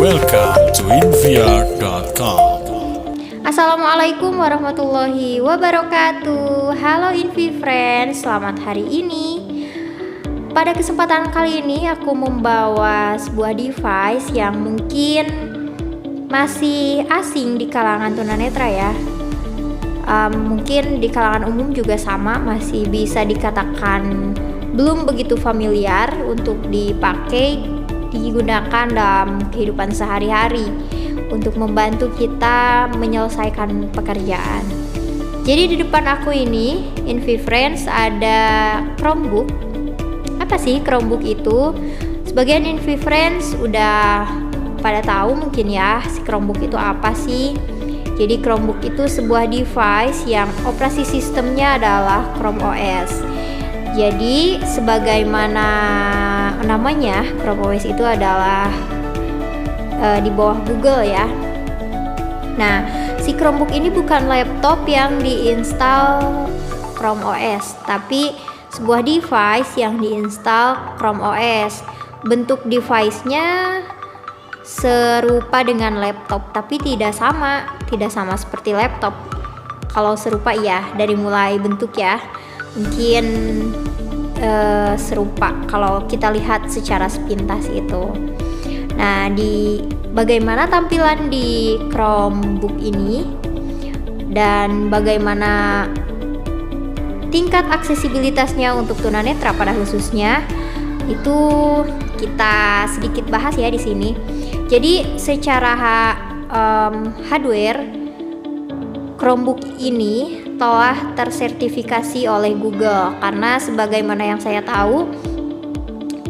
Welcome to invr.com. Assalamualaikum warahmatullahi wabarakatuh. Halo Invi Friends, selamat hari ini. Pada kesempatan kali ini aku membawa sebuah device yang mungkin masih asing di kalangan tunanetra ya. Mungkin di kalangan umum juga sama, masih bisa dikatakan belum begitu familiar untuk digunakan dalam kehidupan sehari-hari untuk membantu kita menyelesaikan pekerjaan. Jadi di depan aku ini, Invi Friends, ada Chromebook. Apa sih Chromebook itu? Sebagian Invi Friends udah pada tahu mungkin ya, si Chromebook itu apa sih? Jadi Chromebook itu sebuah device yang operasi sistemnya adalah Chrome OS. Jadi sebagaimana namanya, Chrome OS itu adalah di bawah Google ya. Nah, si Chromebook ini bukan laptop yang diinstal Chrome OS, tapi sebuah device yang diinstal Chrome OS. Bentuk device-nya serupa dengan laptop, tapi tidak sama seperti laptop. Kalau serupa ya, dari mulai bentuk ya, mungkin serupa kalau kita lihat secara sepintas itu. Nah, bagaimana tampilan di Chromebook ini dan bagaimana tingkat aksesibilitasnya untuk tunanetra pada khususnya, itu kita sedikit bahas ya di sini. Jadi secara hardware, Chromebook ini telah tersertifikasi oleh Google, karena sebagaimana yang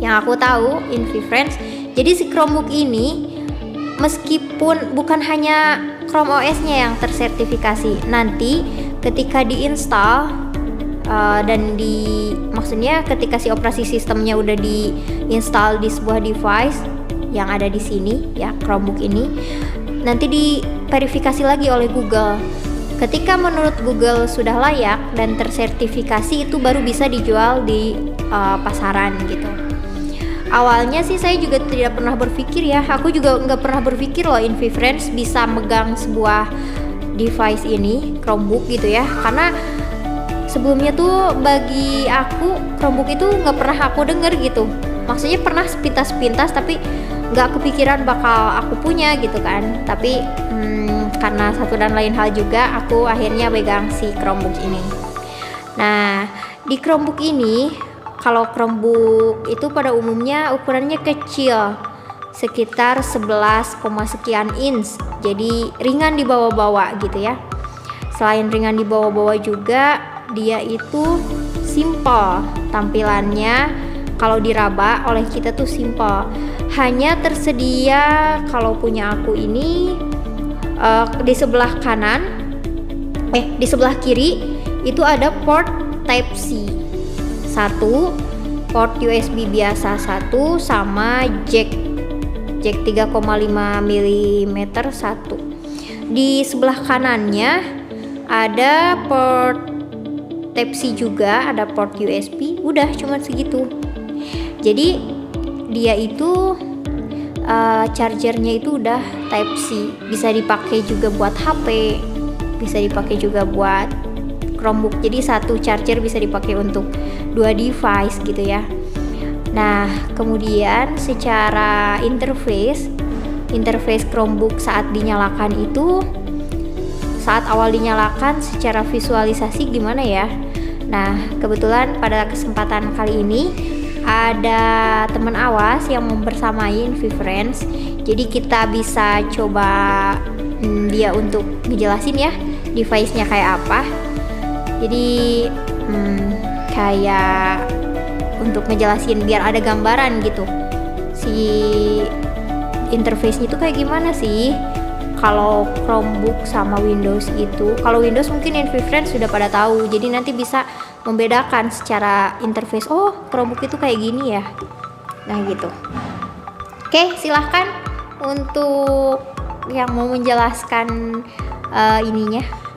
aku tahu Invi Friends, jadi si Chromebook ini meskipun bukan hanya Chrome OS-nya yang tersertifikasi, nanti ketika diinstal maksudnya ketika si operasi sistemnya udah diinstal di sebuah device yang ada di sini ya, Chromebook ini nanti diverifikasi lagi oleh Google. Ketika menurut Google sudah layak dan tersertifikasi, itu baru bisa dijual di pasaran gitu. Awalnya sih saya juga tidak pernah berpikir ya, aku juga nggak pernah berpikir loh Invi Friends bisa megang sebuah device ini, Chromebook gitu ya, karena sebelumnya tuh bagi aku Chromebook itu nggak pernah aku denger gitu. Maksudnya pernah sepintas-sepintas, tapi nggak kepikiran bakal aku punya gitu kan. Tapi karena satu dan lain hal juga, aku akhirnya pegang si Chromebook ini. Nah, di Chromebook ini, kalau Chromebook itu pada umumnya ukurannya kecil, sekitar 11, sekian inch. Jadi ringan dibawa-bawa gitu ya. Selain ringan dibawa-bawa juga, dia itu simple tampilannya. Kalau diraba oleh kita tuh simple. Hanya tersedia kalau punya aku ini di sebelah kiri itu ada port Type C 1, port USB biasa 1, sama jack 3,5 mm 1. Di sebelah kanannya ada port Type C juga, ada port USB. Udah cuma segitu. Jadi dia itu chargernya itu udah Type C, bisa dipakai juga buat HP, bisa dipakai juga buat Chromebook. Jadi satu charger bisa dipakai untuk dua device gitu ya. Nah, kemudian secara interface Chromebook saat dinyalakan itu, saat awal dinyalakan secara visualisasi gimana ya? Nah, kebetulan pada kesempatan kali ini ada teman awas yang membersamai Invi Friends. Jadi kita bisa coba dia untuk ngejelasin ya device-nya kayak apa. Jadi kayak untuk ngejelasin biar ada gambaran gitu, si interface-nya itu kayak gimana sih. Kalau Chromebook sama Windows itu, kalau Windows mungkin Invi Friends sudah pada tahu, jadi nanti bisa membedakan secara interface, oh Chromebook itu kayak gini ya. Nah gitu. Oke, silahkan untuk yang mau menjelaskan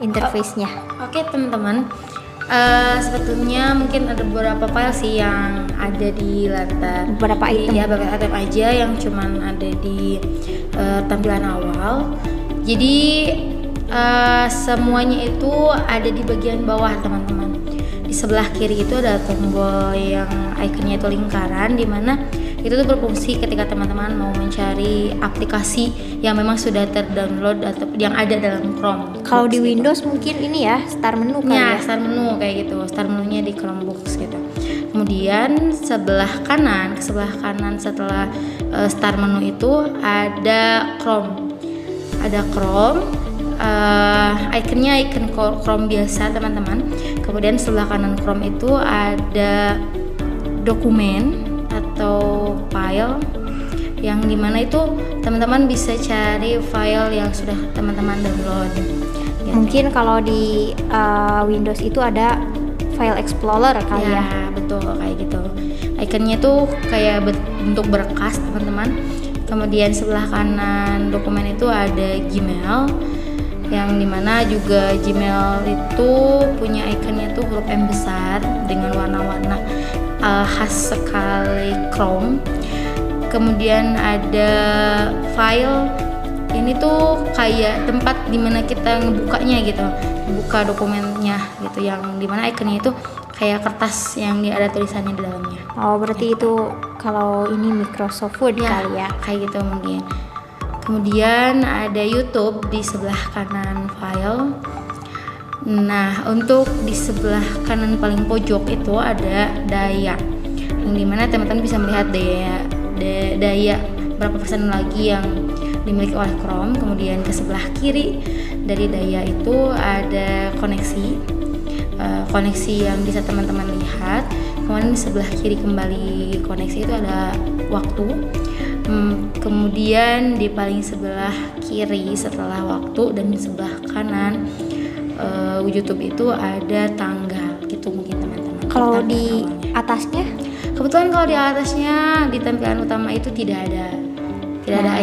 interface-nya. Oke teman-teman, Sebetulnya mungkin ada beberapa file sih yang ada di latar, Beberapa item. ya beberapa item aja yang cuman ada di tampilan awal. Jadi semuanya itu ada di bagian bawah teman-teman. Di sebelah kiri itu ada tombol yang ikonnya itu lingkaran, dimana itu tuh berfungsi ketika teman-teman mau mencari aplikasi yang memang sudah terdownload atau yang ada dalam Chrome. Kalau di Windows mungkin ini ya start menu kali ya. Start menu kayak gitu, start menunya di Chromebooks gitu. Kemudian sebelah kanan setelah start menu itu ada Chrome. Ada Chrome, ikonnya icon Chrome biasa teman-teman. Kemudian sebelah kanan Chrome itu ada dokumen atau file yang dimana itu teman-teman bisa cari file yang sudah teman-teman download gitu. Mungkin kalau di Windows itu ada file explorer kali ya. Betul kayak gitu. Ikonnya tuh kayak bentuk berkas teman-teman. Kemudian sebelah kanan dokumen itu ada Gmail, yang dimana juga Gmail itu punya ikonnya tuh huruf M besar dengan warna-warna khas sekali Chrome. Kemudian ada file, ini tuh kayak tempat dimana kita ngebukanya gitu, buka dokumennya gitu, yang dimana ikonnya itu kayak kertas yang ada tulisannya di dalamnya. Oh berarti itu kalau ini Microsoft Word kali ya. Kayak gitu mungkin. Kemudian ada YouTube di sebelah kanan file. Nah, untuk di sebelah kanan paling pojok itu ada daya, yang dimana teman-teman bisa melihat daya berapa persen lagi yang dimiliki oleh Chrome. Kemudian ke sebelah kiri dari daya itu ada koneksi yang bisa teman-teman lihat. Kemudian di sebelah kiri kembali koneksi itu ada waktu. Kemudian di paling sebelah kiri setelah waktu dan di sebelah kanan YouTube itu ada tanggal gitu mungkin teman-teman. Kalau di atasnya? Kebetulan kalau di atasnya di tampilan utama itu tidak ada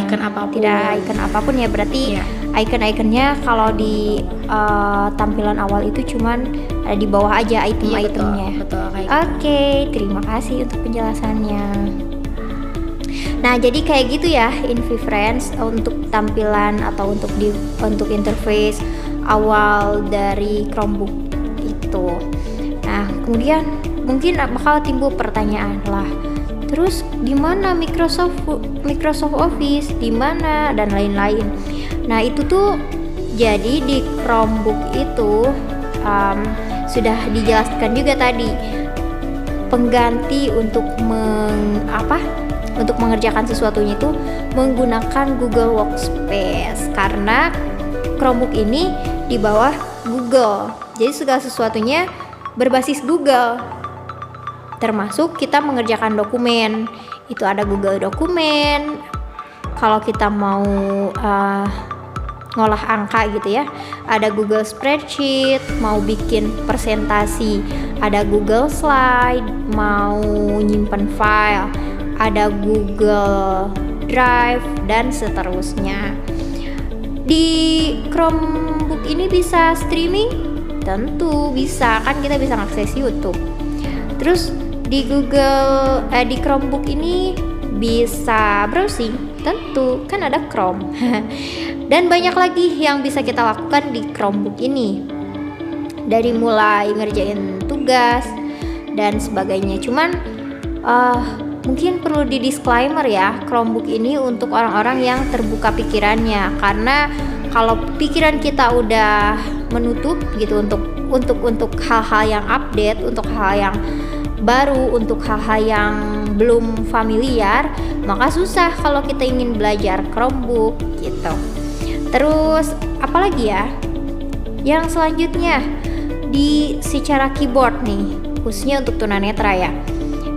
icon apapun. Tidak icon apapun ya, berarti icon-iconnya kalau di tampilan awal itu cuman ada di bawah aja item-itemnya. Betul kayak Oke, terima kasih untuk penjelasannya. Nah, jadi kayak gitu ya InViewFriends untuk tampilan atau untuk interface awal dari Chromebook itu. Nah, kemudian mungkin bakal timbul pertanyaan lah. Terus di mana Microsoft Office, di mana dan lain-lain. Nah, itu tuh jadi di Chromebook itu sudah dijelaskan juga tadi, pengganti untuk mengerjakan sesuatunya itu menggunakan Google Workspace, karena Chromebook ini di bawah Google. Jadi segala sesuatunya berbasis Google. Termasuk kita mengerjakan dokumen. Itu ada Google Dokumen. Kalau kita mau ngolah angka gitu ya, ada Google Spreadsheet. Mau bikin presentasi, ada Google Slide. Mau nyimpen file, ada Google Drive dan seterusnya. Di Chromebook ini bisa streaming? Tentu bisa, kan kita bisa akses YouTube. Terus di Chromebook ini bisa browsing? Tentu, kan ada Chrome. Dan banyak lagi yang bisa kita lakukan di Chromebook ini. Dari mulai ngerjain tugas dan sebagainya. Cuman mungkin perlu di disclaimer ya, Chromebook ini untuk orang-orang yang terbuka pikirannya, karena kalau pikiran kita udah menutup gitu untuk hal-hal yang update, untuk hal yang baru, untuk hal-hal yang belum familiar, maka susah kalau kita ingin belajar Chromebook gitu. Terus apalagi ya? Yang selanjutnya secara keyboard nih, khususnya untuk tunanetra ya.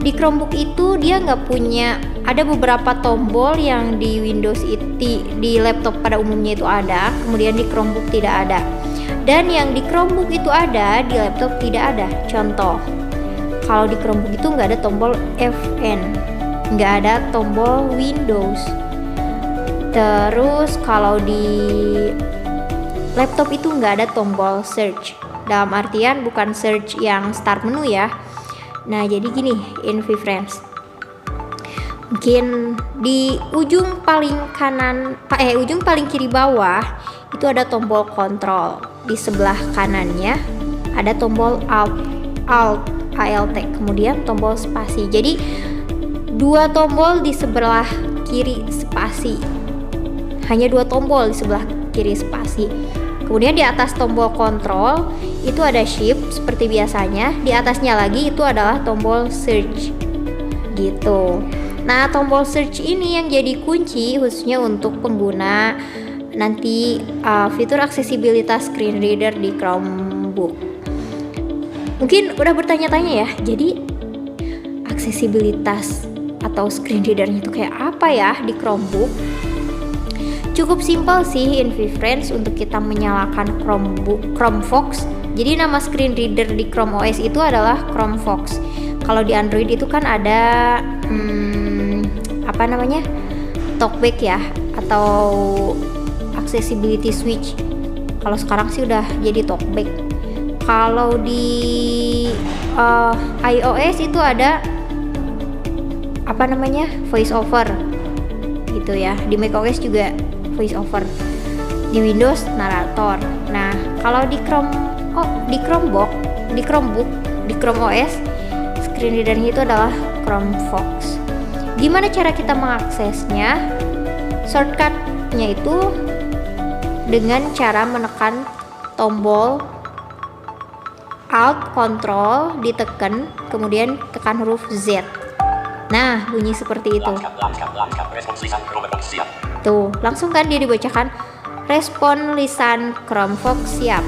Di Chromebook itu dia nggak punya, ada beberapa tombol yang di Windows itu, di laptop pada umumnya itu ada, kemudian di Chromebook tidak ada. Dan yang di Chromebook itu ada, di laptop tidak ada. Contoh, kalau di Chromebook itu nggak ada tombol Fn, nggak ada tombol Windows. Terus kalau di laptop itu nggak ada tombol search dalam artian bukan search yang start menu ya. Nah, jadi gini InViewFriends, mungkin di ujung paling kanan, ujung paling kiri bawah itu ada tombol kontrol. Di sebelah kanannya ada tombol Alt, kemudian tombol spasi. Jadi dua tombol di sebelah kiri spasi, hanya dua tombol di sebelah kiri spasi. Kemudian di atas tombol kontrol itu ada shift seperti biasanya. Di atasnya lagi itu adalah tombol search gitu. Nah, tombol search ini yang jadi kunci khususnya untuk pengguna nanti fitur aksesibilitas screen reader di Chromebook. Mungkin udah bertanya-tanya ya, jadi aksesibilitas atau screen readernya itu kayak apa ya di Chromebook? Cukup simpel sih InViewFriends untuk kita menyalakan ChromeFox. Jadi nama screen reader di Chrome OS itu adalah ChromeFox. Kalau di Android itu kan ada talkback ya, atau accessibility switch. Kalau sekarang sih udah jadi talkback. Kalau di iOS itu ada voice over gitu ya. Di macOS juga voice over. Di Windows narator. Nah, kalau di Chromebook, di Chrome OS screen readernya itu adalah ChromeFox. Gimana cara kita mengaksesnya? Shortcutnya itu dengan cara menekan tombol Alt Control ditekan, kemudian tekan huruf Z. Nah, bunyi seperti itu. Tuh, langsung kan dia dibacakan respon lisan ChromeFox siap.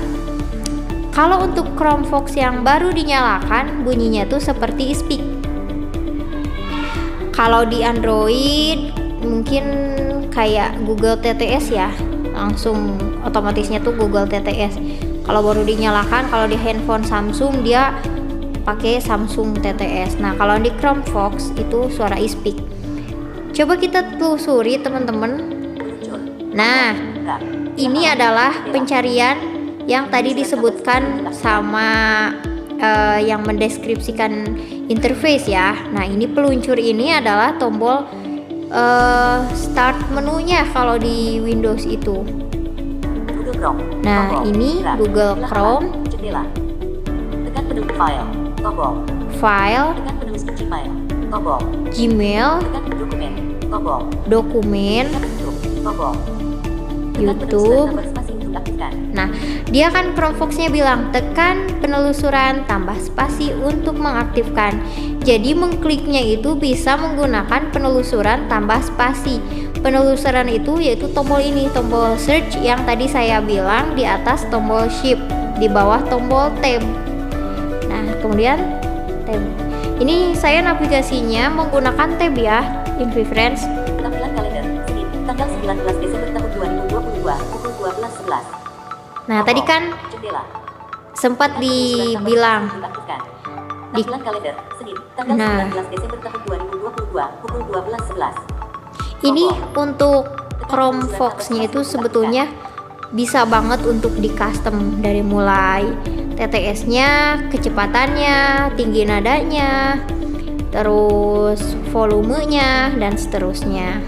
Kalau untuk ChromeFox yang baru dinyalakan, bunyinya tuh seperti speak. Kalau di Android mungkin kayak Google TTS ya, langsung otomatisnya tuh Google TTS. Kalau baru dinyalakan, kalau di handphone Samsung dia pakai Samsung TTS. Nah, kalau di ChromeFox itu suara speak. Coba kita telusuri teman-teman. Nah, ini adalah pencarian yang tadi disebutkan sama yang mendeskripsikan interface ya. Nah, ini peluncur ini adalah tombol start menunya kalau di Windows itu. Nah, ini Google Chrome. Tekan menu file, tombol. File. Tekan menu Gmail, tombol. Gmail. Tekan dokumen, tombol. Dokumen. Tombol. YouTube. Spasi untuk aktifkan. Nah, dia kan ChromeFox-nya bilang tekan penelusuran tambah spasi untuk mengaktifkan. Jadi mengkliknya itu bisa menggunakan penelusuran tambah spasi. Penelusuran itu yaitu tombol ini, tombol search yang tadi saya bilang di atas tombol shift, di bawah tombol tab. Nah, kemudian tab. Ini saya navigasinya menggunakan tab ya, InViewFriends. Tampilan kalender Senin, tanggal 19 Desember tahun 2022, pukul 12.11. Nah, tadi kan Jendela. sempat dibilang Tampilan kalender Senin, tanggal 19 Desember tahun 2022, pukul 12.11. Ini untuk ChromeFox-nya itu sebetulnya bisa banget untuk di custom dari mulai TTS-nya, kecepatannya, tinggi nadanya, terus volumenya dan seterusnya.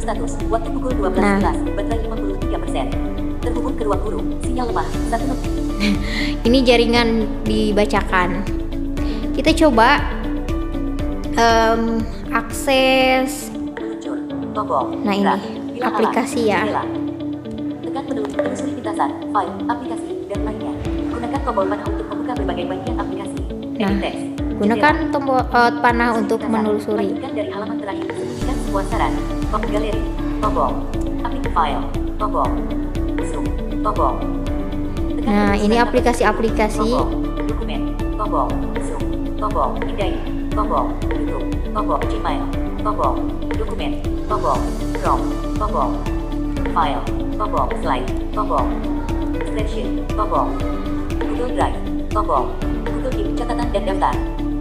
Status waktu pukul 12.11, baterai 53%. Terhubung ke ruang guru, sinyal lemah, 1. Ini jaringan dibacakan. Kita coba akses. Tombol. Nah, ini aplikasi ya. Tekan menu telusuri pintasan, file, aplikasi, dan lainnya. Gunakan tombol panah untuk membuka berbagai bagian aplikasi. Nah, gunakan tombol panah untuk menelusuri. Lanjutkan dari halaman terakhir, sebutkan sebuah saran. Tombol galeri, tombol, aplikasi file, tombol, zoom, tombol. Nah, ini aplikasi-aplikasi. Dokumen, tombol, zoom, tombol, indai, tombol, YouTube, tombol, Gmail, tombol, dokumen, tombol, Chrome, tombol, file, tombol, slide, tombol, spreadsheet, tombol, Google Drive, tombol, Google Keep, catatan dan daftar,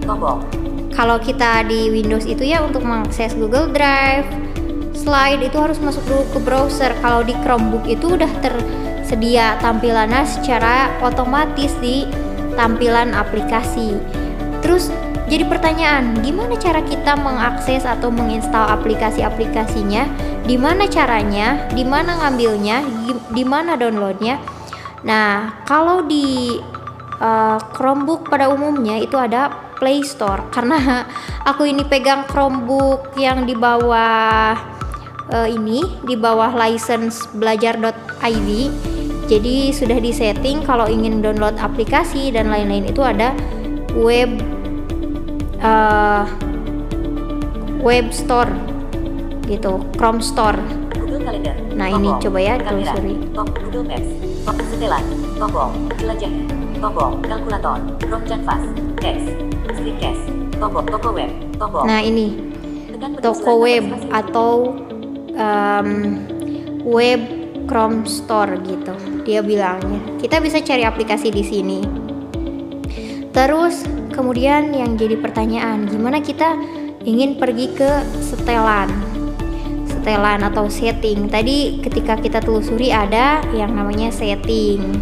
tombol. Kalau kita di Windows itu ya untuk mengakses Google Drive, slide itu harus masuk dulu ke browser. Kalau di Chromebook itu udah tersedia tampilannya secara otomatis di tampilan aplikasi. Terus jadi pertanyaan, gimana cara kita mengakses atau menginstal aplikasi-aplikasinya? Di mana caranya? Di mana ngambilnya? Di mana downloadnya? Nah, kalau di Chromebook pada umumnya itu ada Play Store. Karena aku ini pegang Chromebook yang di bawah di bawah license belajar.id. Jadi sudah disetting kalau ingin download aplikasi dan lain-lain itu ada web store gitu, Chrome Store. Google Calendar. Nah, ini Tombol. coba ya Kamera. telusuri. Google Maps. Setelan. Tombol. Jelajah. Tombol. Kalkulator. Chrome Canvas. Text. Screencast. Tombol. Toko web. Tombol. Nah, ini Tekan penulisan toko web spasi. atau web Chrome Store gitu dia bilangnya. Kita bisa cari aplikasi di sini. Terus kemudian yang jadi pertanyaan, gimana kita ingin pergi ke setelan atau setting. Tadi ketika kita telusuri ada yang namanya setting.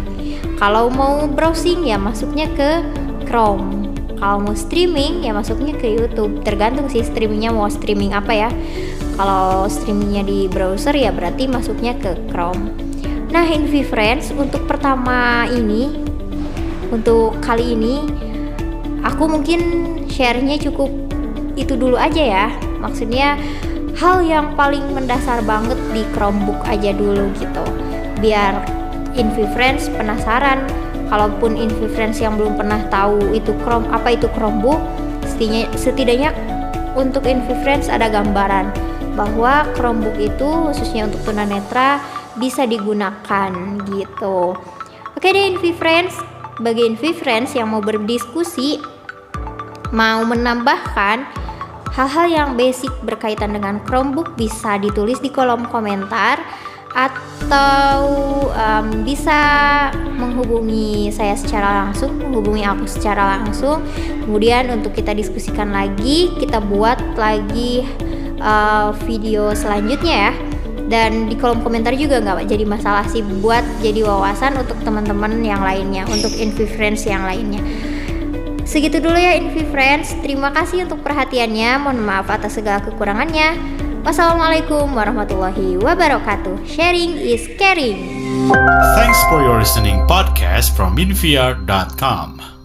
Kalau mau browsing ya masuknya ke Chrome. Kalau mau streaming ya masuknya ke YouTube. Tergantung sih streamingnya mau streaming apa ya. Kalau streamingnya di browser ya berarti masuknya ke Chrome. Nah, InViewFriends untuk kali ini aku mungkin share-nya cukup itu dulu aja ya. Maksudnya hal yang paling mendasar banget di Chromebook aja dulu gitu. Biar InViewFriends penasaran. Kalaupun InViewFriends yang belum pernah tahu itu apa itu Chromebook, setidaknya untuk InViewFriends ada gambaran bahwa Chromebook itu khususnya untuk tunanetra bisa digunakan gitu. Oke deh InViewFriends, bagi InViewFriends yang mau berdiskusi, mau menambahkan hal-hal yang basic berkaitan dengan Chromebook bisa ditulis di kolom komentar atau bisa menghubungi saya secara langsung, menghubungi aku secara langsung. Kemudian untuk kita diskusikan lagi, kita buat lagi video selanjutnya ya. Dan di kolom komentar juga nggak jadi masalah sih, buat jadi wawasan untuk teman-teman yang lainnya, untuk InViewFriends yang lainnya. Segitu dulu ya InViewFriends. Terima kasih untuk perhatiannya. Mohon maaf atas segala kekurangannya. Wassalamualaikum warahmatullahi wabarakatuh. Sharing is caring. Thanks for your listening podcast from inviar.com.